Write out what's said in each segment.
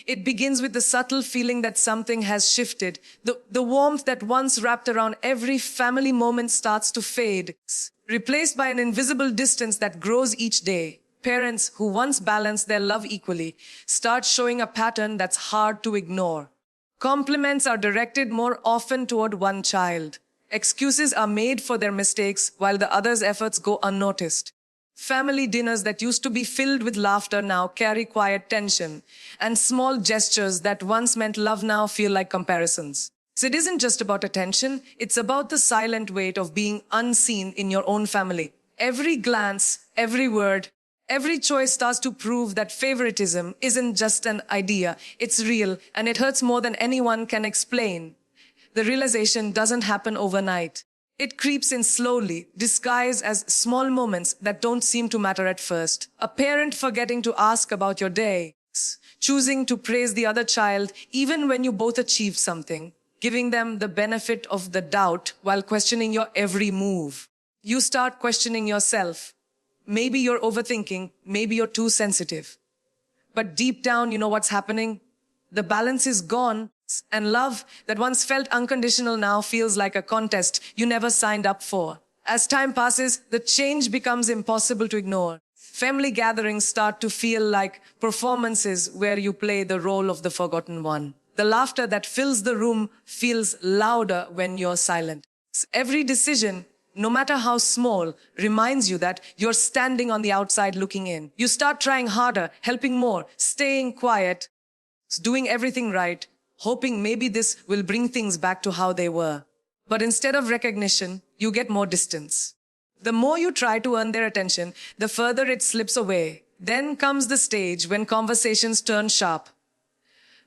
It begins with the subtle feeling that something has shifted. The warmth that once wrapped around every family moment starts to fade, replaced by an invisible distance that grows each day. Parents who once balanced their love equally start showing a pattern that's hard to ignore. Compliments are directed more often toward one child. Excuses are made for their mistakes while the other's efforts go unnoticed. Family dinners that used to be filled with laughter now carry quiet tension, and small gestures that once meant love now feel like comparisons. So it isn't just about attention, it's about the silent weight of being unseen in your own family. Every glance, every word, every choice starts to prove that favoritism isn't just an idea, it's real, and it hurts more than anyone can explain. The realization doesn't happen overnight. It creeps in slowly, disguised as small moments that don't seem to matter at first. A parent forgetting to ask about your day, choosing to praise the other child even when you both achieve something, giving them the benefit of the doubt while questioning your every move. You start questioning yourself. Maybe you're overthinking, maybe you're too sensitive. But deep down, you know what's happening? The balance is gone, and love that once felt unconditional now feels like a contest you never signed up for. As time passes, the change becomes impossible to ignore. Family gatherings start to feel like performances where you play the role of the forgotten one. The laughter that fills the room feels louder when you're silent. Every decision, no matter how small, reminds you that you're standing on the outside looking in. You start trying harder, helping more, staying quiet, doing everything right, hoping maybe this will bring things back to how they were. But instead of recognition, you get more distance. The more you try to earn their attention, the further it slips away. Then comes the stage when conversations turn sharp.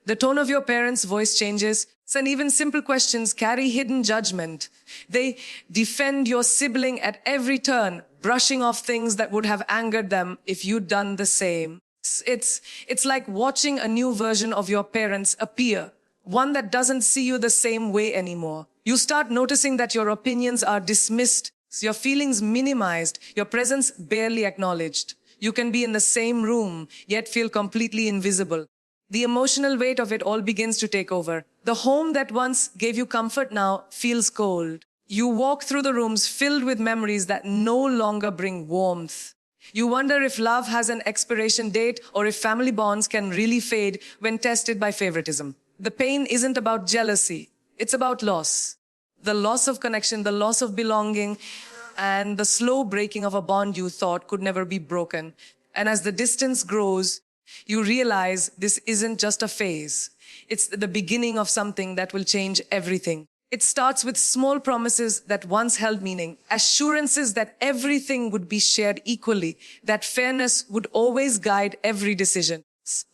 The tone of your parents' voice changes, and even simple questions carry hidden judgment. They defend your sibling at every turn, brushing off things that would have angered them if you'd done the same. It's like watching a new version of your parents appear, one that doesn't see you the same way anymore. You start noticing that your opinions are dismissed, your feelings minimized, your presence barely acknowledged. You can be in the same room, yet feel completely invisible. The emotional weight of it all begins to take over. The home that once gave you comfort now feels cold. You walk through the rooms filled with memories that no longer bring warmth. You wonder if love has an expiration date or if family bonds can really fade when tested by favoritism. The pain isn't about jealousy. It's about loss. The loss of connection, the loss of belonging, and the slow breaking of a bond you thought could never be broken. And as the distance grows, you realize this isn't just a phase. It's the beginning of something that will change everything. It starts with small promises that once held meaning, assurances that everything would be shared equally, that fairness would always guide every decision.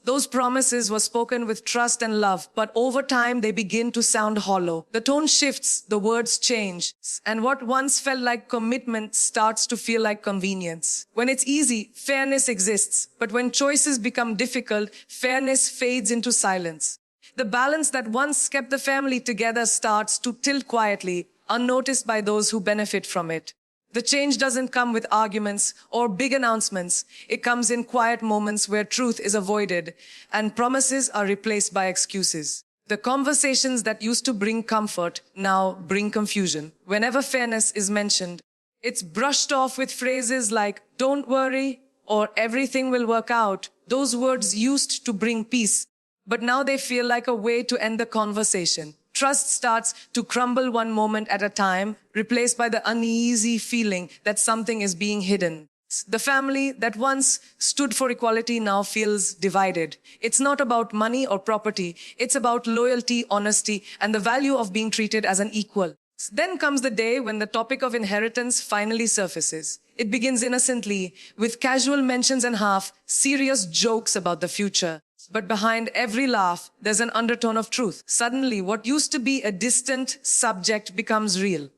Those promises were spoken with trust and love, but over time they begin to sound hollow. The tone shifts, the words change, and what once felt like commitment starts to feel like convenience. When it's easy, fairness exists, but when choices become difficult, fairness fades into silence. The balance that once kept the family together starts to tilt quietly, unnoticed by those who benefit from it. The change doesn't come with arguments or big announcements. It comes in quiet moments where truth is avoided and promises are replaced by excuses. The conversations that used to bring comfort now bring confusion. Whenever fairness is mentioned, it's brushed off with phrases like, "Don't worry," or "everything will work out." Those words used to bring peace, but now they feel like a way to end the conversation. Trust starts to crumble one moment at a time, replaced by the uneasy feeling that something is being hidden. The family that once stood for equality now feels divided. It's not about money or property. It's about loyalty, honesty, and the value of being treated as an equal. Then comes the day when the topic of inheritance finally surfaces. It begins innocently, with casual mentions and half-serious jokes about the future. But behind every laugh, there's an undertone of truth. Suddenly, what used to be a distant subject becomes real.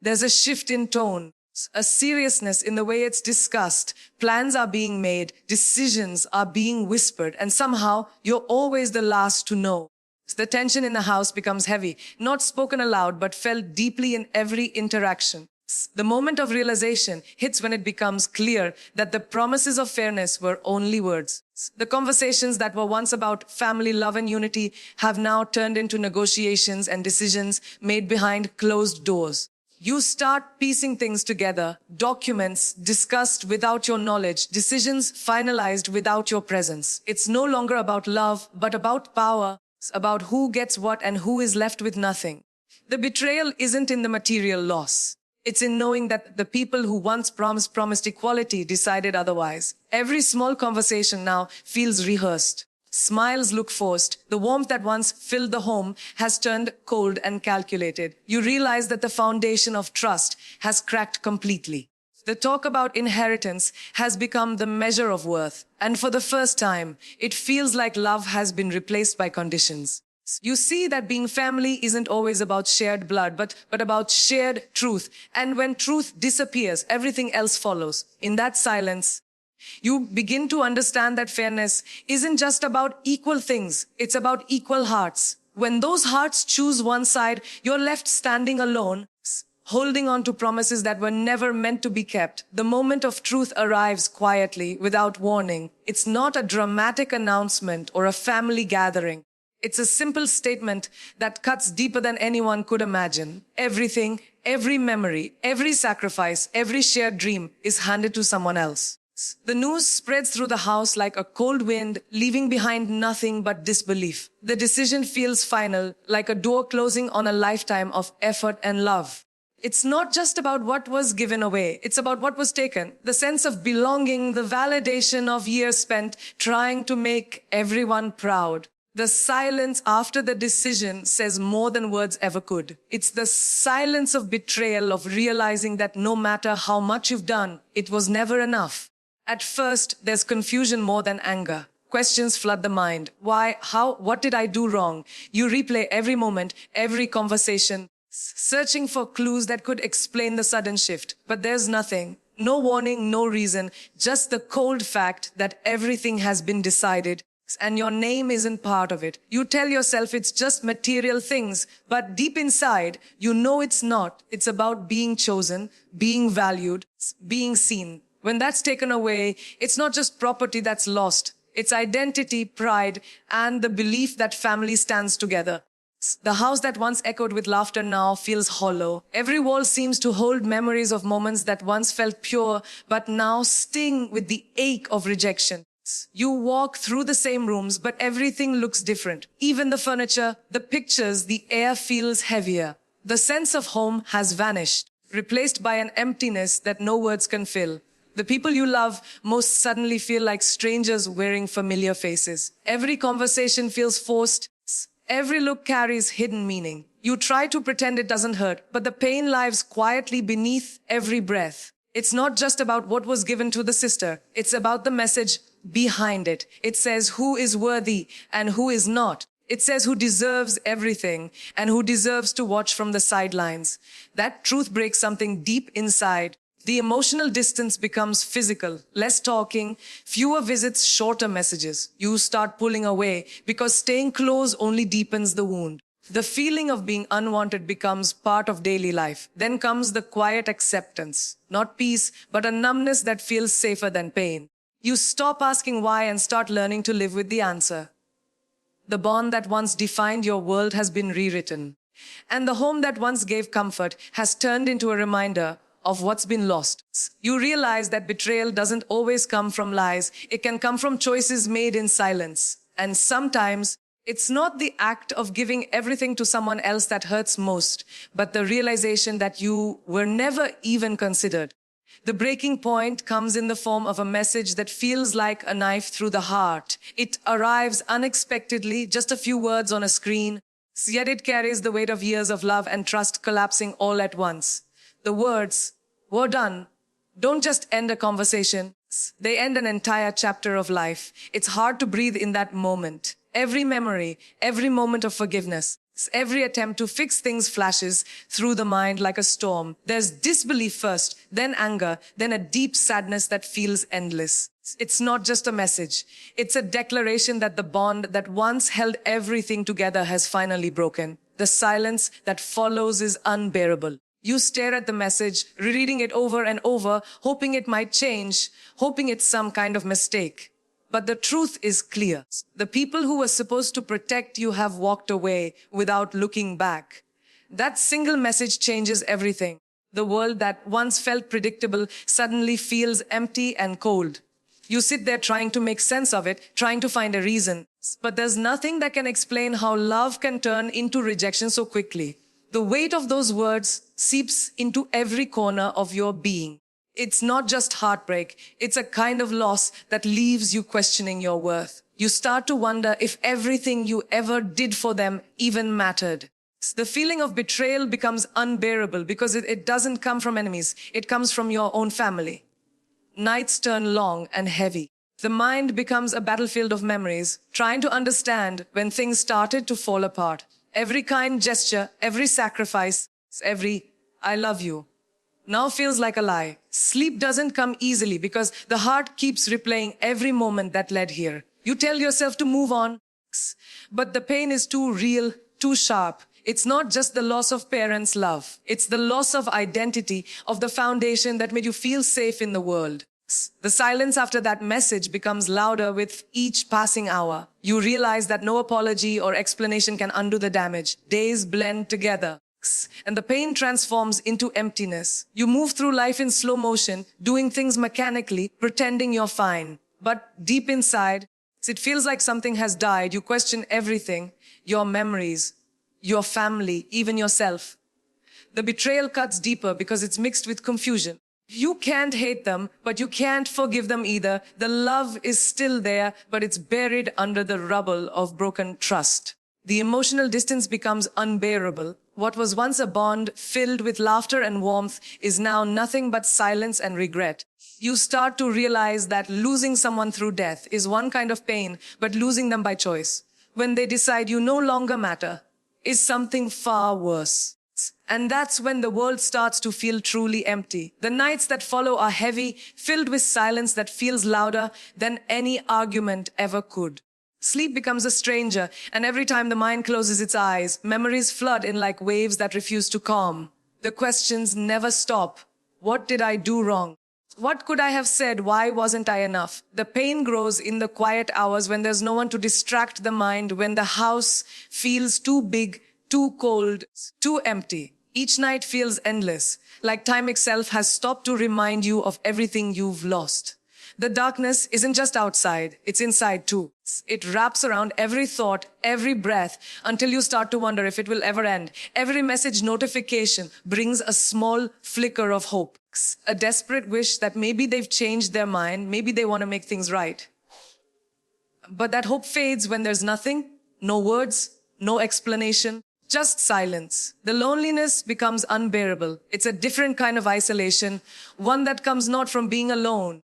There's a shift in tone, a seriousness in the way it's discussed. Plans are being made, decisions are being whispered, and somehow you're always the last to know. The tension in the house becomes heavy, not spoken aloud, but felt deeply in every interaction. The moment of realization hits when it becomes clear that the promises of fairness were only words. The conversations that were once about family love and unity have now turned into negotiations and decisions made behind closed doors. You start piecing things together, documents discussed without your knowledge, decisions finalized without your presence. It's no longer about love, but about power, about who gets what and who is left with nothing. The betrayal isn't in the material loss. It's in knowing that the people who once promised equality decided otherwise. Every small conversation now feels rehearsed. Smiles look forced. The warmth that once filled the home has turned cold and calculated. You realize that the foundation of trust has cracked completely. The talk about inheritance has become the measure of worth. And for the first time, it feels like love has been replaced by conditions. You see that being family isn't always about shared blood, but about shared truth. And when truth disappears, everything else follows. In that silence, you begin to understand that fairness isn't just about equal things. It's about equal hearts. When those hearts choose one side, you're left standing alone, holding on to promises that were never meant to be kept. The moment of truth arrives quietly, without warning. It's not a dramatic announcement or a family gathering. It's a simple statement that cuts deeper than anyone could imagine. Everything, every memory, every sacrifice, every shared dream is handed to someone else. The news spreads through the house like a cold wind, leaving behind nothing but disbelief. The decision feels final, like a door closing on a lifetime of effort and love. It's not just about what was given away. It's about what was taken. The sense of belonging, the validation of years spent trying to make everyone proud. The silence after the decision says more than words ever could. It's the silence of betrayal, of realizing that no matter how much you've done, it was never enough. At first, there's confusion more than anger. Questions flood the mind. Why? How? What did I do wrong? You replay every moment, every conversation, searching for clues that could explain the sudden shift. But there's nothing. No warning, no reason, just the cold fact that everything has been decided. And your name isn't part of it. You tell yourself it's just material things, but deep inside, you know it's not. It's about being chosen, being valued, being seen. When that's taken away, it's not just property that's lost. It's identity, pride, and the belief that family stands together. The house that once echoed with laughter now feels hollow. Every wall seems to hold memories of moments that once felt pure, but now sting with the ache of rejection. You walk through the same rooms, but everything looks different. Even the furniture, the pictures, the air feels heavier. The sense of home has vanished, replaced by an emptiness that no words can fill. The people you love most suddenly feel like strangers wearing familiar faces. Every conversation feels forced. Every look carries hidden meaning. You try to pretend it doesn't hurt, but the pain lives quietly beneath every breath. It's not just about what was given to the sister. It's about the message behind it. It says who is worthy and who is not. It says who deserves everything and who deserves to watch from the sidelines. That truth breaks something deep inside. The emotional distance becomes physical. Less talking, fewer visits, shorter messages. You start pulling away because staying close only deepens the wound. The feeling of being unwanted becomes part of daily life. Then comes the quiet acceptance. Not peace, but a numbness that feels safer than pain. You stop asking why and start learning to live with the answer. The bond that once defined your world has been rewritten. And the home that once gave comfort has turned into a reminder of what's been lost. You realize that betrayal doesn't always come from lies. It can come from choices made in silence. And sometimes it's not the act of giving everything to someone else that hurts most, but the realization that you were never even considered. The breaking point comes in the form of a message that feels like a knife through the heart. It arrives unexpectedly, just a few words on a screen, yet it carries the weight of years of love and trust collapsing all at once. The words, "We're done," don't just end a conversation. They end an entire chapter of life. It's hard to breathe in that moment. Every memory, every moment of forgiveness, every attempt to fix things flashes through the mind like a storm. There's disbelief first, then anger, then a deep sadness that feels endless. It's not just a message. It's a declaration that the bond that once held everything together has finally broken. The silence that follows is unbearable. You stare at the message, rereading it over and over, hoping it might change, hoping it's some kind of mistake. But the truth is clear. The people who were supposed to protect you have walked away without looking back. That single message changes everything. The world that once felt predictable suddenly feels empty and cold. You sit there trying to make sense of it, trying to find a reason. But there's nothing that can explain how love can turn into rejection so quickly. The weight of those words seeps into every corner of your being. It's not just heartbreak, it's a kind of loss that leaves you questioning your worth. You start to wonder if everything you ever did for them even mattered. The feeling of betrayal becomes unbearable because it doesn't come from enemies, it comes from your own family. Nights turn long and heavy. The mind becomes a battlefield of memories, trying to understand when things started to fall apart. Every kind gesture, every sacrifice, every "I love you" now feels like a lie. Sleep doesn't come easily because the heart keeps replaying every moment that led here. You tell yourself to move on, but the pain is too real, too sharp. It's not just the loss of parents' love. It's the loss of identity, of the foundation that made you feel safe in the world. The silence after that message becomes louder with each passing hour. You realize that no apology or explanation can undo the damage. Days blend together, and the pain transforms into emptiness. You move through life in slow motion, doing things mechanically, pretending you're fine. But deep inside, it feels like something has died. You question everything, your memories, your family, even yourself. The betrayal cuts deeper because it's mixed with confusion. You can't hate them, but you can't forgive them either. The love is still there, but it's buried under the rubble of broken trust. The emotional distance becomes unbearable. What was once a bond filled with laughter and warmth is now nothing but silence and regret. You start to realize that losing someone through death is one kind of pain, but losing them by choice, when they decide you no longer matter, is something far worse. And that's when the world starts to feel truly empty. The nights that follow are heavy, filled with silence that feels louder than any argument ever could. Sleep becomes a stranger, and every time the mind closes its eyes, memories flood in like waves that refuse to calm. The questions never stop. What did I do wrong? What could I have said? Why wasn't I enough? The pain grows in the quiet hours when there's no one to distract the mind, when the house feels too big, too cold, too empty. Each night feels endless, like time itself has stopped to remind you of everything you've lost. The darkness isn't just outside, it's inside too. It wraps around every thought, every breath, until you start to wonder if it will ever end. Every message notification brings a small flicker of hope, a desperate wish that maybe they've changed their mind, maybe they want to make things right. But that hope fades when there's nothing, no words, no explanation, just silence. The loneliness becomes unbearable. It's a different kind of isolation, one that comes not from being alone,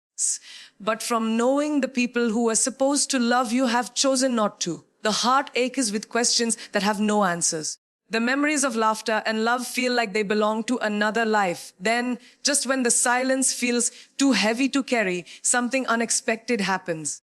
but from knowing the people who were supposed to love you have chosen not to. The heart aches with questions that have no answers. The memories of laughter and love feel like they belong to another life. Then, just when the silence feels too heavy to carry, something unexpected happens.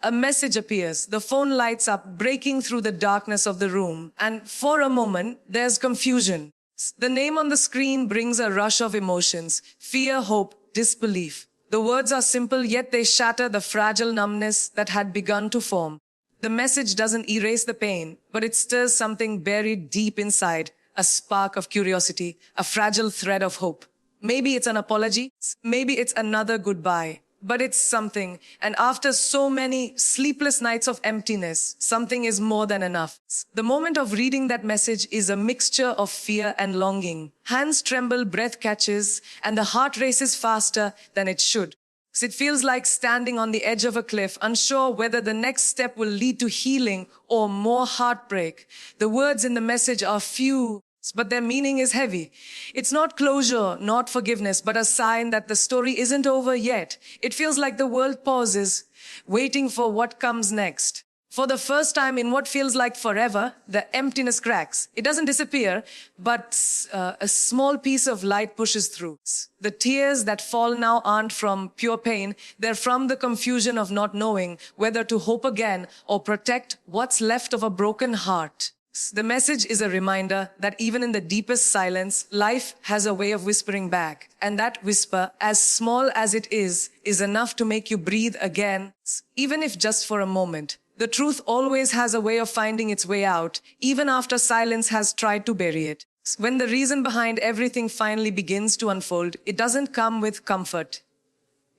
A message appears, the phone lights up, breaking through the darkness of the room, and for a moment, there's confusion. The name on the screen brings a rush of emotions, fear, hope, disbelief. The words are simple, yet they shatter the fragile numbness that had begun to form. The message doesn't erase the pain, but it stirs something buried deep inside, a spark of curiosity, a fragile thread of hope. Maybe it's an apology, maybe it's another goodbye. But it's something, and after so many sleepless nights of emptiness, something is more than enough. The moment of reading that message is a mixture of fear and longing. Hands tremble, breath catches, and the heart races faster than it should. It feels like standing on the edge of a cliff, unsure whether the next step will lead to healing or more heartbreak. The words in the message are few, but their meaning is heavy. It's not closure, not forgiveness, but a sign that the story isn't over yet. It feels like the world pauses, waiting for what comes next. For the first time in what feels like forever, the emptiness cracks. It doesn't disappear, but a small piece of light pushes through. The tears that fall now aren't from pure pain. They're from the confusion of not knowing whether to hope again or protect what's left of a broken heart. The message is a reminder that even in the deepest silence, life has a way of whispering back. And that whisper, as small as it is enough to make you breathe again, even if just for a moment. The truth always has a way of finding its way out, even after silence has tried to bury it. When the reason behind everything finally begins to unfold, it doesn't come with comfort.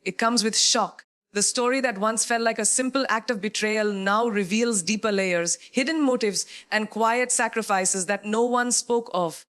It comes with shock. The story that once felt like a simple act of betrayal now reveals deeper layers, hidden motives, and quiet sacrifices that no one spoke of.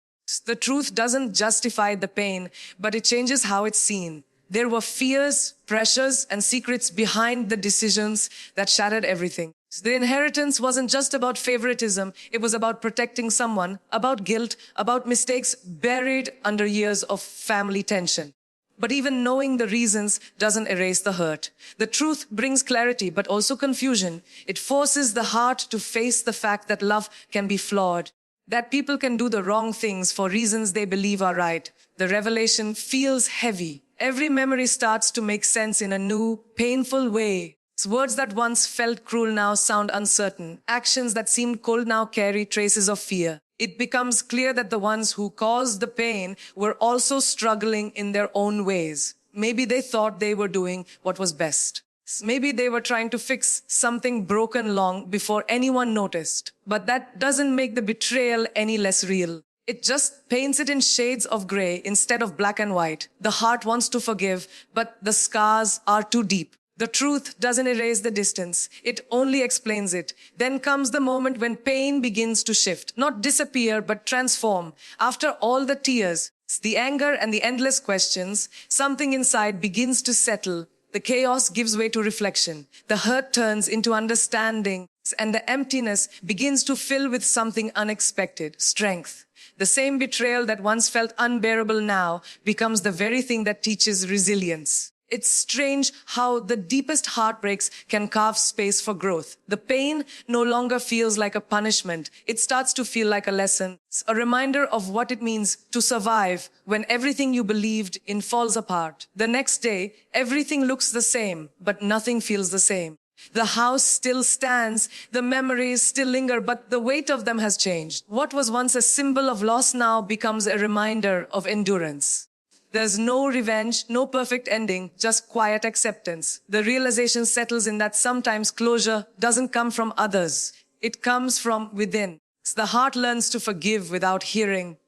The truth doesn't justify the pain, but it changes how it's seen. There were fears, pressures, and secrets behind the decisions that shattered everything. The inheritance wasn't just about favoritism, it was about protecting someone, about guilt, about mistakes buried under years of family tension. But even knowing the reasons doesn't erase the hurt. The truth brings clarity, but also confusion. It forces the heart to face the fact that love can be flawed, that people can do the wrong things for reasons they believe are right. The revelation feels heavy. Every memory starts to make sense in a new, painful way. Words that once felt cruel now sound uncertain. Actions that seemed cold now carry traces of fear. It becomes clear that the ones who caused the pain were also struggling in their own ways. Maybe they thought they were doing what was best. Maybe they were trying to fix something broken long before anyone noticed. But that doesn't make the betrayal any less real. It just paints it in shades of gray instead of black and white. The heart wants to forgive, but the scars are too deep. The truth doesn't erase the distance. It only explains it. Then comes the moment when pain begins to shift, not disappear, but transform. After all the tears, the anger, and the endless questions, something inside begins to settle. The chaos gives way to reflection. The hurt turns into understanding, and the emptiness begins to fill with something unexpected, strength. The same betrayal that once felt unbearable now becomes the very thing that teaches resilience. It's strange how the deepest heartbreaks can carve space for growth. The pain no longer feels like a punishment. It starts to feel like a lesson, a reminder of what it means to survive when everything you believed in falls apart. The next day, everything looks the same, but nothing feels the same. The house still stands, the memories still linger, but the weight of them has changed. What was once a symbol of loss now becomes a reminder of endurance. There's no revenge, no perfect ending, just quiet acceptance. The realization settles in that sometimes closure doesn't come from others. It comes from within. The heart learns to forgive without hearing,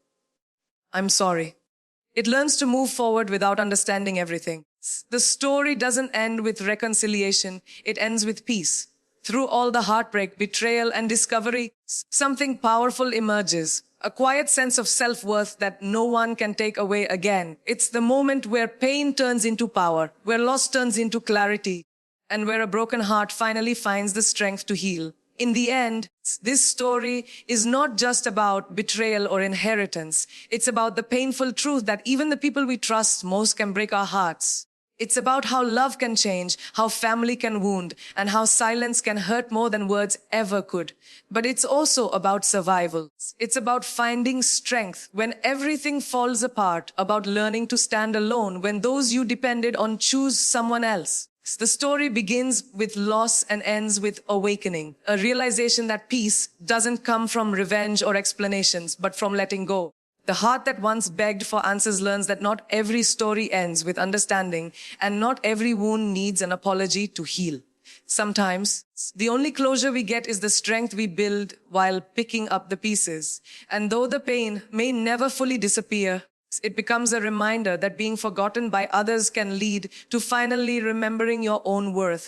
"I'm sorry." It learns to move forward without understanding everything. The story doesn't end with reconciliation, it ends with peace. Through all the heartbreak, betrayal, and discovery, something powerful emerges. A quiet sense of self-worth that no one can take away again. It's the moment where pain turns into power, where loss turns into clarity, and where a broken heart finally finds the strength to heal. In the end, this story is not just about betrayal or inheritance. It's about the painful truth that even the people we trust most can break our hearts. It's about how love can change, how family can wound, and how silence can hurt more than words ever could. But it's also about survival. It's about finding strength when everything falls apart, about learning to stand alone when those you depended on choose someone else. The story begins with loss and ends with awakening, a realization that peace doesn't come from revenge or explanations, but from letting go. The heart that once begged for answers learns that not every story ends with understanding, and not every wound needs an apology to heal. Sometimes, the only closure we get is the strength we build while picking up the pieces. And though the pain may never fully disappear, it becomes a reminder that being forgotten by others can lead to finally remembering your own worth.